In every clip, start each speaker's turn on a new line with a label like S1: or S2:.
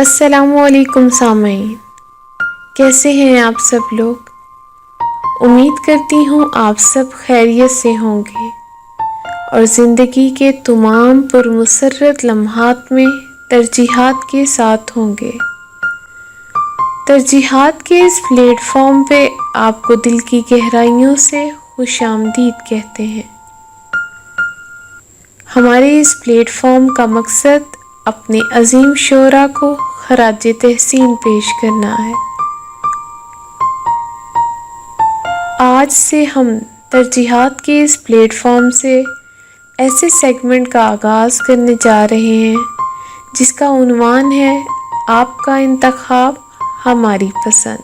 S1: अस्सलामुअलैकुम सामीन, कैसे हैं आप सब लोग। उम्मीद करती हूँ आप सब खैरियत से होंगे और ज़िंदगी के तमाम पुरमसरत लम्हात में तरजीहात के साथ होंगे। तरजीहात के इस प्लेटफॉर्म पे आपको दिल की गहराइयों से खुशामदीद कहते हैं। हमारे इस प्लेटफॉर्म का मकसद अपने अजीम शोरा को खराज तहसीन पेश करना है। आज से हम तरजीहात के इस प्लेटफॉर्म से ऐसे सेगमेंट का आगाज़ करने जा रहे हैं जिसका उन्वान है आपका इंतखाब हमारी पसंद।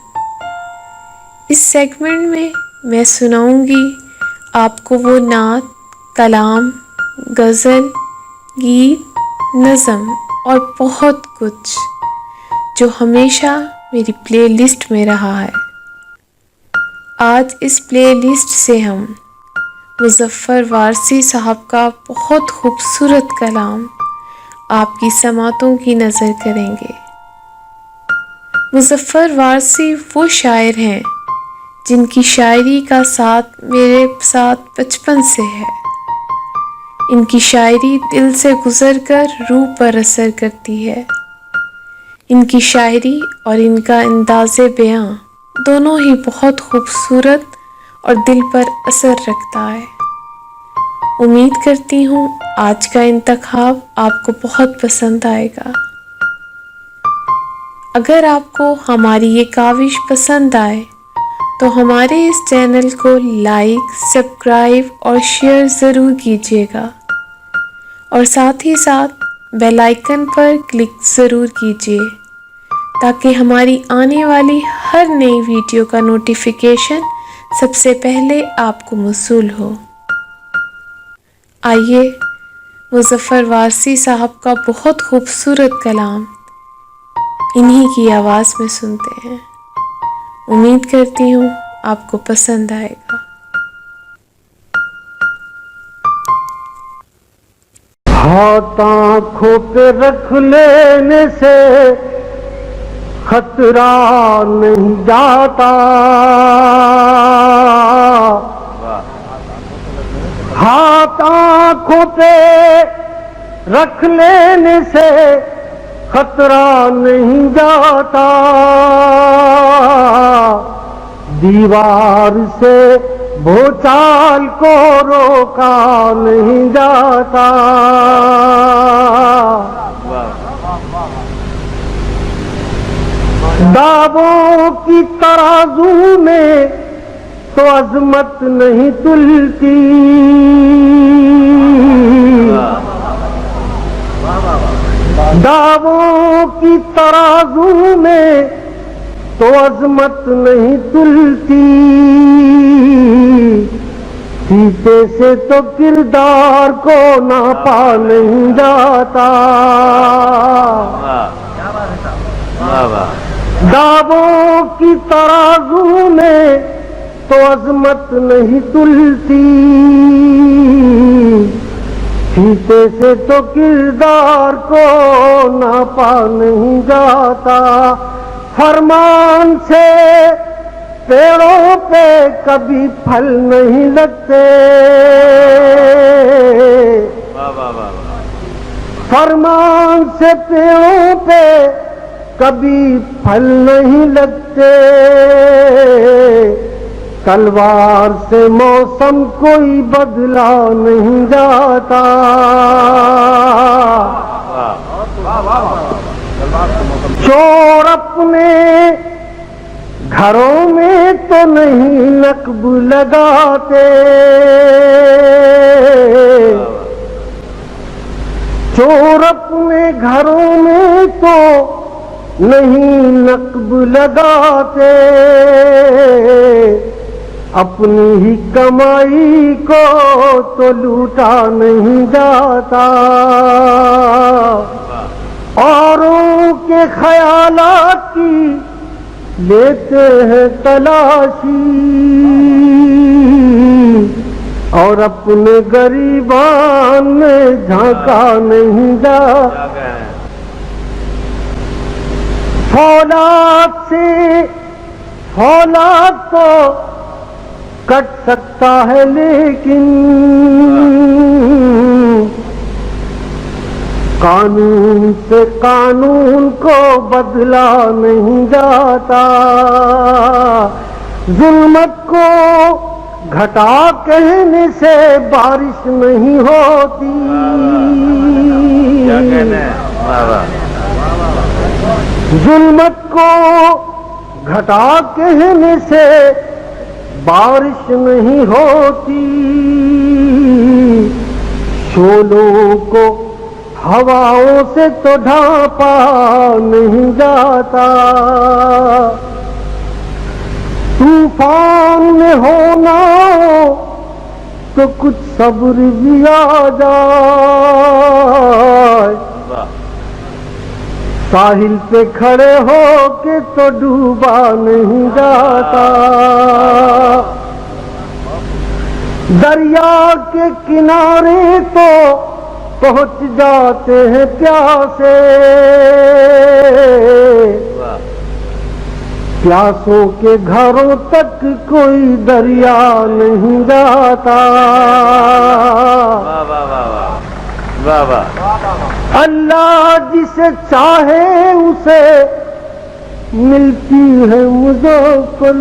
S1: इस सेगमेंट में मैं सुनाऊंगी आपको वो नात, कलाम, गज़ल, गीत, नज़म और बहुत कुछ जो हमेशा मेरी प्लेलिस्ट में रहा है। आज इस प्लेलिस्ट से हम मुज़फ़्फ़र वारसी साहब का बहुत खूबसूरत कलाम आपकी समातों की नज़र करेंगे। मुज़फ़्फ़र वारसी वो शायर हैं जिनकी शायरी का साथ मेरे साथ बचपन से है। इनकी शायरी दिल से गुज़रकर रूह पर असर करती है। इनकी शायरी और इनका अंदाज़े बयां दोनों ही बहुत खूबसूरत और दिल पर असर रखता है। उम्मीद करती हूँ आज का इंतखाब आपको बहुत पसंद आएगा। अगर आपको हमारी ये काविश पसंद आए तो हमारे इस चैनल को लाइक, सब्सक्राइब और शेयर ज़रूर कीजिएगा और साथ ही साथ बेल आइकन पर क्लिक ज़रूर कीजिए ताकि हमारी आने वाली हर नई वीडियो का नोटिफिकेशन सबसे पहले आपको मौसूल हो। आइए मुज़फ़्फ़र वारसी साहब का बहुत खूबसूरत कलाम इन्हीं की आवाज़ में सुनते हैं। उम्मीद करती हूँ आपको पसंद आएगा।
S2: हाथ आँखों पे रख लेने से खतरा नहीं जाता। हाथ आँखों पे रख लेने से खतरा नहीं जाता। दीवार से भूचाल को रोका नहीं जाता। दावों की तराजू में तो अजमत नहीं तुलती। दावों की तराजू में तो अजमत नहीं तुलती। सीते से तो किरदार को नापा नहीं जाता। दावों की तराजू में तो अजमत नहीं तुलती। सीते से तो किरदार को नापा नहीं जाता। फरमान से पेड़ों पे कभी फल नहीं लगते। फरमान से पेड़ों पे कभी फल नहीं लगते। तलवार से मौसम कोई बदला नहीं जाता। चोर अपने घरों में तो नहीं नकब लगाते। चोर अपने घरों में तो नहीं नकब लगाते। अपनी ही कमाई को तो लूटा नहीं जाता। औरों के ख्यालात की लेते हैं तलाशी और अपने गरीबान में झांका नहीं जा। फौलाद से फौलाद तो कट सकता है, लेकिन कानून से कानून को बदला नहीं जाता। जुल्मत को घटा कहने से बारिश नहीं होती।
S3: क्या कहने हैं?
S2: जुल्मत को घटा कहने से बारिश नहीं होती। शोलों को हवाओं से तो ढांपा नहीं जाता। तूफान में होना तो कुछ सब्र भी आ जाए। साहिल पे खड़े हो के तो डूबा नहीं जाता। दरिया के किनारे तो पहुंच जाते हैं प्यासे। प्यासों के घरों तक कोई दरिया नहीं जाता।
S3: वाह वाह वाह वाह वाह वाह।
S2: अल्लाह जिसे चाहे उसे मिलती है मुज़फ़्फ़र।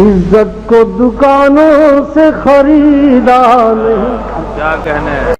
S2: इज्जत को दुकानों से खरीदा नहीं।
S3: क्या कहने हैं?